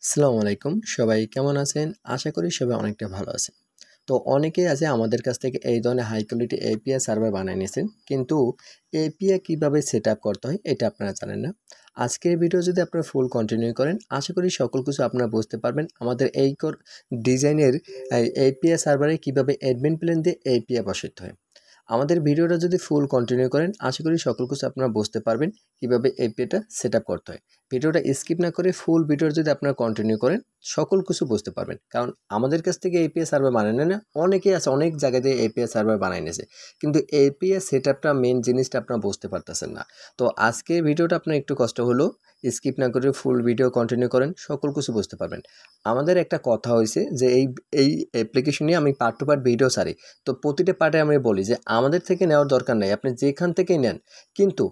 আসসালামু আলাইকুম। সবাই কেমন আছেন? আশা করি সবাই অনেকটা ভালো আছেন। তো অনেকেই আছে আমাদের কাছ থেকে এই ধরনের হাই কোয়ালিটি এপিআই সার্ভার বানায় নিয়েছেন। কিন্তু এপিআই কিভাবে সেটআপ করতে হয় এটা আপনারা জানেন না। আজকের ভিডিও যদি আপনারা ফুল কন্টিনিউ করেন, আশা করি সকল কিছু আপনারা বুঝতে পারবেন। আমাদের এই ডিজাইনের এপিআই সার্ভারে কিভাবে অ্যাডমিন প্লেন দিয়ে এপিআই বসাতে হয়। আমাদের ভিডিওটা যদি ফুল কন্টিনিউ করেন, আশা করি সকল কিছু আপনারা বুঝতে পারবেন কিভাবে এপিআইটা সেটআপ করতে হয়। ভিডিওটা স্কিপ না করে ফুল ভিডিও যদি আপনারা কন্টিনিউ করেন, সকল কিছু বুঝতে পারবেন। কারণ আমাদের কাছ থেকে এপিআই সার্ভার বানায় নেয় না, অনেকেই আছে অনেক জায়গা দিয়ে এপিআই সার্ভার বানায় নিয়েছে। কিন্তু এপিআই সেটআপটা মেইন জিনিসটা আপনারা বুঝতে পারতেছেন না। তো আজকের ভিডিওটা আপনার একটু কষ্ট হলেও স্কিপ না করে ফুল ভিডিও কন্টিনিউ করেন, সকল কিছু বুঝতে পারবেন। আমাদের একটা কথা হয়েছে যে এই অ্যাপ্লিকেশন নিয়ে আমি পার্ট টু পার্ট ভিডিও ছাড়ি। তো প্রতিটা পার্টে আমি বলি যে আমাদের থেকে নেওয়ার দরকার নাই, আপনি যেখান থেকেই নেন, কিন্তু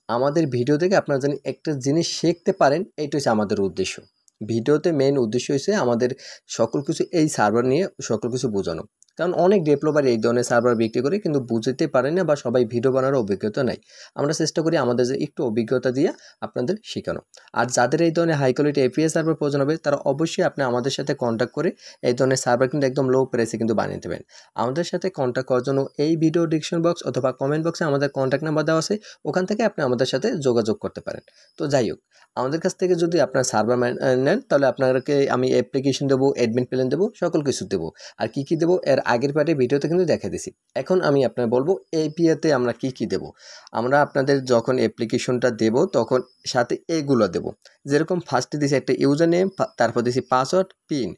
আমাদের ভিডিও থেকে আপনারা যেন একটা জিনিস শিখতে পারেন, এইটা হচ্ছে আমাদের উদ্দেশ্য। ভিডিওতে মেইন উদ্দেশ্য হচ্ছে আমাদের সকল কিছু এই সার্ভার নিয়ে সকল কিছু বোঝানো। কারণ অনেক ডেভেলপার এই ধরনের সার্ভার বিক্রি করে কিন্তু বুঝতে পারে না, বা সবাই ভিডিও বানানোর অভিজ্ঞতা নাই। আমরা চেষ্টা করি আমাদের যে একটু অভিজ্ঞতা দিয়ে আপনাদের শেখানো। আর যাদের এই ধরনের হাই কোয়ালিটি এপিআই সার্ভার প্রয়োজন হবে, তারা অবশ্যই আপনি আমাদের সাথে কন্ট্যাক্ট করে এই ধরনের সার্ভার কিন্তু একদম লো প্রাইসে কিন্তু বানিয়ে দেবেন। আমাদের সাথে কন্ট্যাক্ট করার জন্য এই ভিডিও ডিসক্রিপশন বক্স অথবা কমেন্ট বক্সে আমাদের কন্ট্যাক্ট নাম্বার দেওয়া আছে, ওখান থেকে আপনি আমাদের সাথে যোগাযোগ করতে পারেন। তো যাই হোক, আমাদের কাছ থেকে যদি আপনার সার্ভার নেন, তাহলে আপনাকে আমি অ্যাপ্লিকেশন দেবো, অ্যাডমিন প্ল্যান দেবো, সকল কিছু দেবো। আর কী কী দেবো এর আগের পার্টে ভিডিওতে কিন্তু দেখা দিছি। এখন আমি আপনার বলবো এপিআইতে আমরা কী কী দেবো। আমরা আপনাদের যখন অ্যাপ্লিকেশনটা দেবো তখন সাথে এগুলো দেবো। যেরকম ফার্স্টে দিছি একটা ইউজার নেম, তারপর দিছি পাসওয়ার্ড, পিন।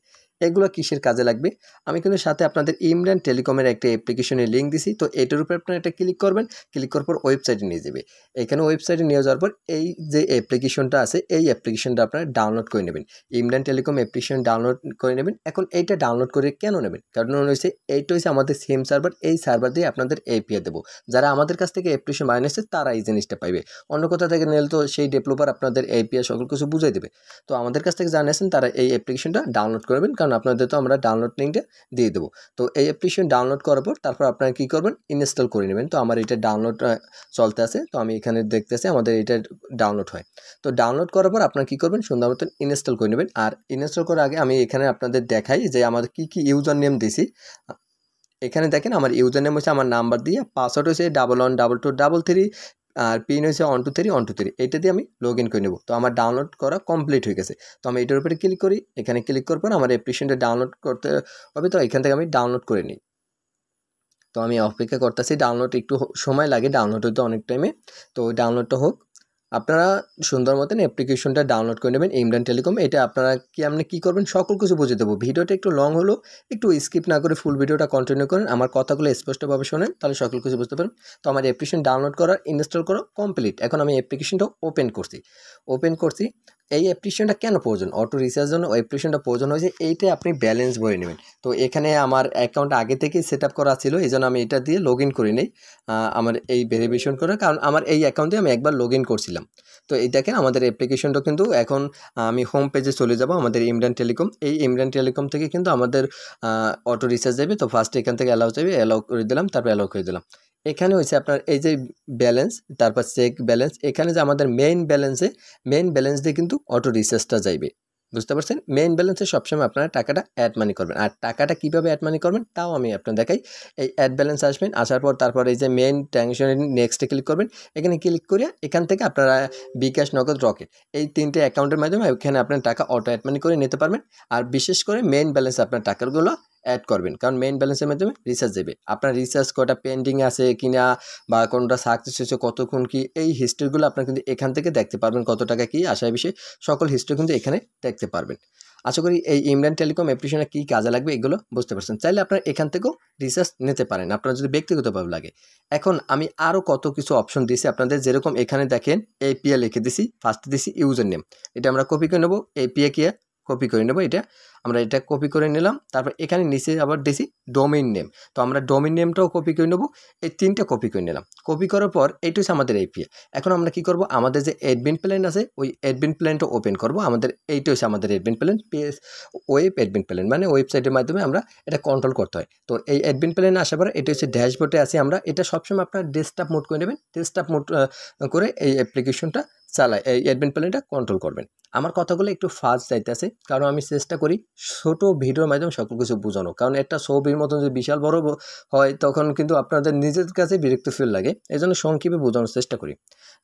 এগুলো কিসের কাজে লাগবে? আমি কিন্তু সাথে আপনাদের ইমরান টেলিকমের একটা অ্যাপ্লিকেশনের লিঙ্ক দিছি। তো এটার উপরে আপনারা এটা ক্লিক করবেন। ক্লিক করার পর ওয়েবসাইটে নিয়ে যাবে। এখানে ওয়েবসাইটে নিয়ে যাওয়ার পর এই যে অ্যাপ্লিকেশনটা আছে, এই অ্যাপ্লিকেশনটা আপনারা ডাউনলোড করে নেবেন। ইমরান টেলিকম অ্যাপ্লিকেশন ডাউনলোড করে নেবেন। এখন এইটা ডাউনলোড করে কেন নেবেন? কারণ হচ্ছে এইটা হচ্ছে আমাদের সেম সার্ভার। এই সার্ভার দিয়ে আপনাদের এপিআই দেবো। যারা আমাদের কাছ থেকে অ্যাপ্লিকেশন বানিয়েছে তারা এই জিনিসটা পাইবে। অন্য কোথা থেকে নিলে তো সেই ডেভেলপার আপনাদের এপিআই সকল কিছু বুঝাই দেবে। তো আমাদের কাছ থেকে জানিয়েছেন তারা এই অ্যাপ্লিকেশনটা ডাউনলোড করবেন, কারণ আপনাদের তো আমরা ডাউনলোড লিঙ্কটা দিয়ে দেবো। তো এই অ্যাপ্লিকেশন ডাউনলোড করার পর তারপর আপনারা কী করবেন, ইনস্টল করে নেবেন। তো আমার এটা ডাউনলোড চলতে আছে, তো আমি এখানে দেখতেছি আমাদের এটা ডাউনলোড হয়। তো ডাউনলোড করার পর আপনারা কী করবেন, সুন্দর মতন ইনস্টল করে নেবেন। আর ইনস্টল করার আগে আমি এখানে আপনাদের দেখাই যে আমাদের কী কী ইউজার নেম দিছি। এখানে দেখেন আমার ইউজার নেম হচ্ছে আমার নাম্বার দিয়ে, পাসওয়ার্ড হচ্ছে 111223, আর পিন হচ্ছে 123 এইটা দিয়ে আমি লগ ইন করে নেব। তো আমার ডাউনলোড করা কমপ্লিট হয়ে গেছে। তো আমি এটার উপরে ক্লিক করি। এখানে ক্লিক করার পর আমার অ্যাপ্লিকেশনটা ডাউনলোড করতে হবে। তো এখান থেকে আমি ডাউনলোড করে নিই। তো আমি অপেক্ষা করতেছি, ডাউনলোড একটু সময় লাগে, ডাউনলোড হতে অনেক টাইমে। তো ডাউনলোডটা হোক। আপনারা সুন্দর মতন অ্যাপ্লিকেশনটা ডাউনলোড করে নেবেন ইমরান টেলিকম। এটা আপনারা আপনি কী করবেন, সকল কিছু বুঝে দেবো। ভিডিওটা একটু লং হলো, একটু স্কিপ না করে ফুল ভিডিওটা কন্টিনিউ করেন, আমার কথাগুলো স্পষ্টভাবে শোনেন, তাহলে সকল কিছু বুঝতে পারেন। তো আমার অ্যাপ্লিকেশন ডাউনলোড করা, ইনস্টল করা কমপ্লিট। এখন আমি অ্যাপ্লিকেশনটা ওপেন করছি। এই অ্যাপ্লিকেশনটা কেন প্রয়োজন? অটো রিচার্জের জন্য অ্যাপ্লিকেশনটা প্রয়োজন হয়েছে, এইটা আপনি ব্যালেন্স ভরে নেবেন। তো এখানে আমার অ্যাকাউন্ট আগে থেকেই সেট আপ করা ছিল, এই জন্য আমি এটা দিয়ে লগ ইন করে নিই। আমার এই ভেরিফিকেশন করে, কারণ আমার এই অ্যাকাউন্টে আমি একবার লগ ইন করছিলাম। তো এই দেখেন আমাদের অ্যাপ্লিকেশনটা কিন্তু এখন আমি হোম পেজে চলে যাব, আমাদের ইমরান টেলিকম। এই ইমরান টেলিকম থেকে কিন্তু আমাদের অটো রিচার্জ যাবে। তো ফার্স্টে এখান থেকে অ্যালাউ চাইবে, অ্যালাউ করে দিলাম, তারপর অ্যালাউ করে দিলাম। এখানে হচ্ছে আপনার এই যে ব্যালেন্স, তারপর চেক ব্যালেন্স, এখানে যে আমাদের মেইন ব্যালেন্স দিয়ে কিন্তু অটো রিচার্জটা যাইবে। বুঝতে পারছেন? মেইন ব্যালেন্সে সবসময় আপনারা টাকাটা অ্যাড মানি করবেন। আর টাকাটা কীভাবে অ্যাড মানি করবেন তাও আমি আপনার দেখাই। এই অ্যাড ব্যালেন্স আসবেন, আসার পর তারপর এই যে মেইন ট্রানজ্যাকশনে নেক্সটে ক্লিক করবেন। এখানে ক্লিক করে এখান থেকে আপনারা বিকাশ, নগদ, রকেট এই 3টে অ্যাকাউন্টের মাধ্যমে এখানে আপনার টাকা অটো অ্যাড মানি করে নিতে পারবেন। আর বিশেষ করে মেইন ব্যালেন্সে আপনার টাকাগুলো অ্যাড করবেন, কারণ মেইন ব্যালেন্সের মাধ্যমে রিচার্জ দেবে। আপনার রিচার্জ কটা পেন্ডিং আছে কিনা, বা কোনটা সাকসেস হয়েছে, কতক্ষণ কি, এই হিস্ট্রিগুলো আপনারা কিন্তু এখান থেকে দেখতে পারবেন। কত টাকা কি আশায় বিষয়ে সকল হিস্ট্রি কিন্তু এখানে দেখতে পারবেন। আশা করি এই ইমরান টেলিকম অ্যাপ্লিকেশনে কী কাজে লাগবে এগুলো বুঝতে পারছেন। চাইলে আপনারা এখান থেকেও রিচার্জ নিতে পারেন, আপনার যদি ব্যক্তিগতভাবে লাগে। এখন আমি আরও কত কিছু অপশন দিয়েছি আপনাদের, যেরকম এখানে দেখেন এপিআই লিখে দিছি, ফার্স্টে দিছি ইউজার নেম। এটা আমরা কপি করে নেব, এপিআই কে কপি করে নেব। আমরা এটা কপি করে নিলাম। তারপর এখানে নিচে আবার দিছি ডোমেইন নেম। তো আমরা ডোমেইন নেমটাও কপি করে নেব। এই 3টে কপি করে নিলাম। কপি করার পর এইটা হচ্ছে আমাদের এপিআই। এখন আমরা কি করব, আমাদের যে অ্যাডমিন প্ল্যান আছে ওই অ্যাডমিন প্ল্যানটা ওপেন করব। আমাদের এইটা হচ্ছে আমাদের admin plan, web admin plan, মানে ওয়েবসাইটের মাধ্যমে আমরা এটা কন্ট্রোল করতে হয়। তো এই অ্যাডমিন প্ল্যানে আসার পর এটা হচ্ছে ড্যাশবোর্ডে আছি আমরা। এটা সবসময় আপনার ডেস্কটপ মোড করে নেবেন। ডেস্কটপ মোড করে এই অ্যাপ্লিকেশনটা চালায়, এই অ্যাডমিন প্যানেলটা কন্ট্রোল করবেন। আমার কথাগুলো একটু ফাস্ট যাইতেছে, কারণ আমি চেষ্টা করি ছোট ভিডিওর মাধ্যমে সকল কিছু বোঝানো, কারণ একটা ছবির মতন যদি বিশাল বড় হয় তখন কিন্তু আপনাদের নিজের কাছে বিরক্ত ফিল লাগে, এই জন্য সংক্ষেপে বোঝানোর চেষ্টা করি।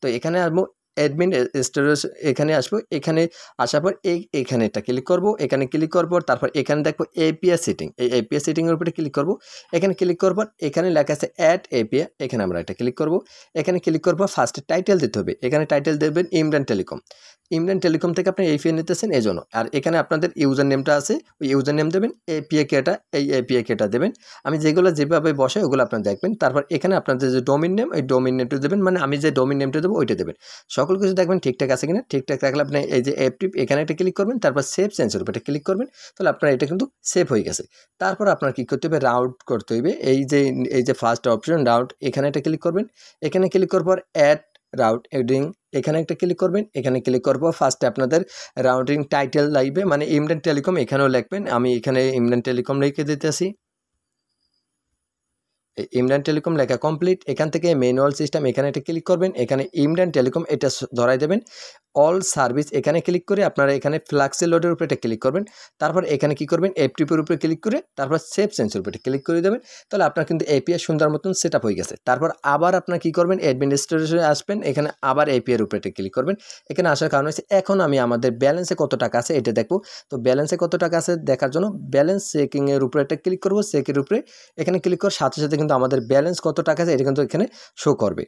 তো এখানে আসবো অ্যাডমিন স্টোরেজ, এখানে আসবো, এখানে আসার পর এখানে এটা ক্লিক করব, এখানে ক্লিক করার পর তারপর এখানে দেখবো এপিআই সেটিং, এই এপিআই সেটিংয়ের উপরে ক্লিক করব। এখানে ক্লিক করব, এখানে লেখা আছে অ্যাড এপিআই, এখানে আমরা এটা ক্লিক করব। এখানে ক্লিক করব, ফার্স্টে টাইটেল দিতে হবে, এখানে টাইটেল দেবেন ইমরান টেলিকম। ইমরান টেলিকম থেকে আপনি এপিআই নিতেছেন এই জন্য। আর এখানে আপনাদের ইউজার নেমটা আছে, ওই ইউজার নেম দেবেন, এপিআই কেটা, এই এপিআই কেটা দেবেন। আমি যেগুলো যেভাবে বসে ওগুলো আপনারা দেখবেন। তারপর এখানে আপনাদের যে ডোমেইন নেম, ওই ডোমেইন নেমটা দেবেন, মানে আমি যে ডোমেইন নেমটা দেবো ওইটা দেবেন। সকল কিছু দেখবেন ঠিকঠাক আছে কিনা, ঠিকঠাক থাকলে আপনি এই যে অ্যাপটি এখানে একটা ক্লিক করবেন, তারপর সেভ চেঞ্জের উপর ক্লিক করবেন, তাহলে আপনার এটা কিন্তু সেভ হয়ে গেছে। তারপর আপনার কী করতে হবে, রাউট করতে হবে, এই যে ফার্স্ট অপশন রাউট, এখানে একটা ক্লিক করবেন। এখানে ক্লিক করার পর অ্যাড রাউট এডিং, এখানে একটা ক্লিক করবেন। এখানে ক্লিক করব, ফার্স্টে আপনাদের রাউটিং টাইটেল লাগবে, মানে ইমরান টেলিকম এখানেও লিখবেন, আমি এখানে ইমরান টেলিকম লিখে দিতেছি। ইমরান টেলিকম লেখা কমপ্লিট। এখান থেকে ম্যানুয়াল সিস্টেম, এখানে একটা ক্লিক করবেন, এখানে ইমরান টেলিকম এটা ধরাই দেবেন। অল সার্ভিস এখানে ক্লিক করে আপনারা এখানে ফ্লাক্সি লোডের উপরে এটা ক্লিক করবেন। তারপর এখানে কি করবেন, এফটিপির উপরে ক্লিক করে তারপর সেভ চেঞ্জের উপরে ক্লিক করে দেবেন, তাহলে আপনার কিন্তু এপিআই সুন্দর মতন সেট আপ হয়ে গেছে। তারপর আবার আপনার কি করবেন, অ্যাডমিনিস্ট্রেশনে আসবেন, এখানে আবার এপিআই এর উপরে এটা ক্লিক করবেন। এখানে আসার কারণ হচ্ছে এখন আমি আমাদের ব্যালেন্সে কত টাকা আছে এটা দেখবো। তো ব্যালেন্সে কত টাকা আছে দেখার জন্য ব্যালেন্স চেকিংয়ের উপরে একটা ক্লিক করবো, চেকের উপরে এখানে ক্লিক করার সাথে সাথে কিন্তু আমাদের ব্যালেন্স কত টাকা আছে এটা কিন্তু এখানে শো করবে।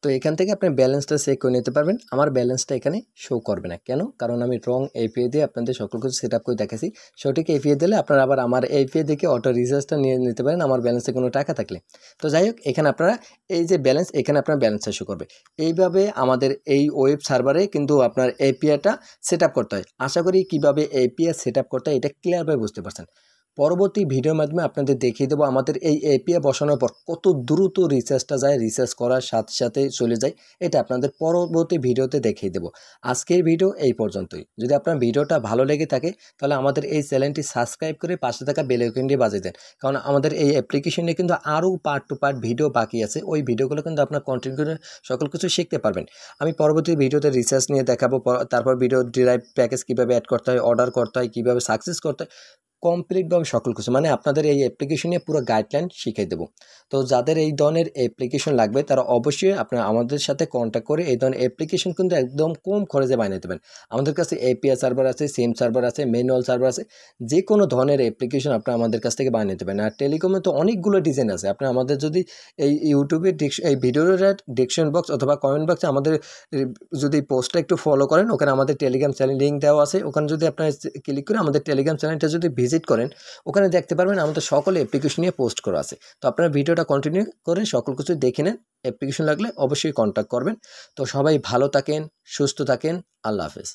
তো এখান থেকে আপনি ব্যালেন্সটা চেক করে নিতে পারবেন। আমার ব্যালেন্সটা এখানে শো করবে না, কেন? কারণ আমি রং এপিআই দিয়ে আপনাদের সকল কিছু সেট আপ করে দেখাচ্ছি। সঠিক এপিআই দিলে আপনারা আবার আমার এপিআই দেখে অটো রিচার্জটা নিয়ে নিতে পারেন আমার ব্যালেন্সে কোনো টাকা থাকলে। তো যাই হোক, এখানে আপনারা এই যে ব্যালেন্স, এখানে আপনার ব্যালেন্সটা শো করবে। এইভাবে আমাদের এই ওয়েব সার্ভারে কিন্তু আপনার এপিআইটা সেট আপ করতে হয়। আশা করি কীভাবে এপিআই সেট আপ করতে হয় এটা ক্লিয়ারভাবে বুঝতে পারছেন। পরবর্তী ভিডিওর মাধ্যমে আপনাদের দেখিয়ে দেবো আমাদের এই এপিআই বসানোর পর কত দ্রুত রিচার্জটা যায়, রিচার্জ করার সাথে সাথে চলে যায়, এটা আপনাদের পরবর্তী ভিডিওতে দেখিয়ে দেবো। আজকের ভিডিও এই পর্যন্তই। যদি আপনার ভিডিওটা ভালো লেগে থাকে তাহলে আমাদের এই চ্যানেলটি সাবস্ক্রাইব করে পাশে থাকা বেল আইকনটি বাজিয়ে দেন, কারণ আমাদের এই অ্যাপ্লিকেশনে কিন্তু আরও পার্ট টু পার্ট ভিডিও বাকি আছে। ওই ভিডিওগুলো কিন্তু আপনার কন্টিনিউ করে সকল কিছু শিখতে পারবেন। আমি পরবর্তী ভিডিওতে রিচার্জ নিয়ে দেখাবো, তারপর ভিডিও ডিরাইভ প্যাকেজ কীভাবে অ্যাড করতে হয়, অর্ডার করতে হয়, কীভাবে সাকসেস করতে হয়, কমপ্লিটভাবে সকল কিছু, মানে আপনাদের এই অ্যাপ্লিকেশনে পুরো গাইডলাইন শিখিয়ে দেবো। তো যাদের এই ধরনের অ্যাপ্লিকেশন লাগবে তারা অবশ্যই আপনারা আমাদের সাথে কন্ট্যাক্ট করে এই ধরনের অ্যাপ্লিকেশন কিন্তু একদম কম খরচে বানিয়ে দেবেন। আমাদের কাছে এপিআই সার্ভার আছে, সিম সার্ভার আছে, ম্যানুয়াল সার্ভার আছে, যে কোনো ধরনের অ্যাপ্লিকেশন আপনারা আমাদের কাছ থেকে বানিয়ে দেবেন। আর টেলিকমে তো অনেকগুলো ডিজাইন আছে। আপনি আমাদের যদি এই ইউটিউবে এই ভিডিওর ডিসক্রিপশন বক্স অথবা কমেন্ট বক্সে আমাদের যদি পোস্টটা একটু ফলো করেন, ওখানে আমাদের টেলিগ্রাম চ্যানেল লিঙ্ক দেওয়া আছে, ওখানে যদি আপনারা ক্লিক করে আমাদের টেলিগ্রাম চ্যানেলটা যদি ভিজিট করেন, ওখানে দেখতে পারবেন আমাদের সকল অ্যাপ্লিকেশন নিয়ে পোস্ট করা আছে। তো আপনারা ভিডিওটা কন্টিনিউ করে সকল কিছু দেখে নেন। অ্যাপ্লিকেশন লাগলে অবশ্যই কন্ট্যাক্ট করবেন। তো সবাই ভালো থাকেন, সুস্থ থাকেন, আল্লাহ হাফেজ।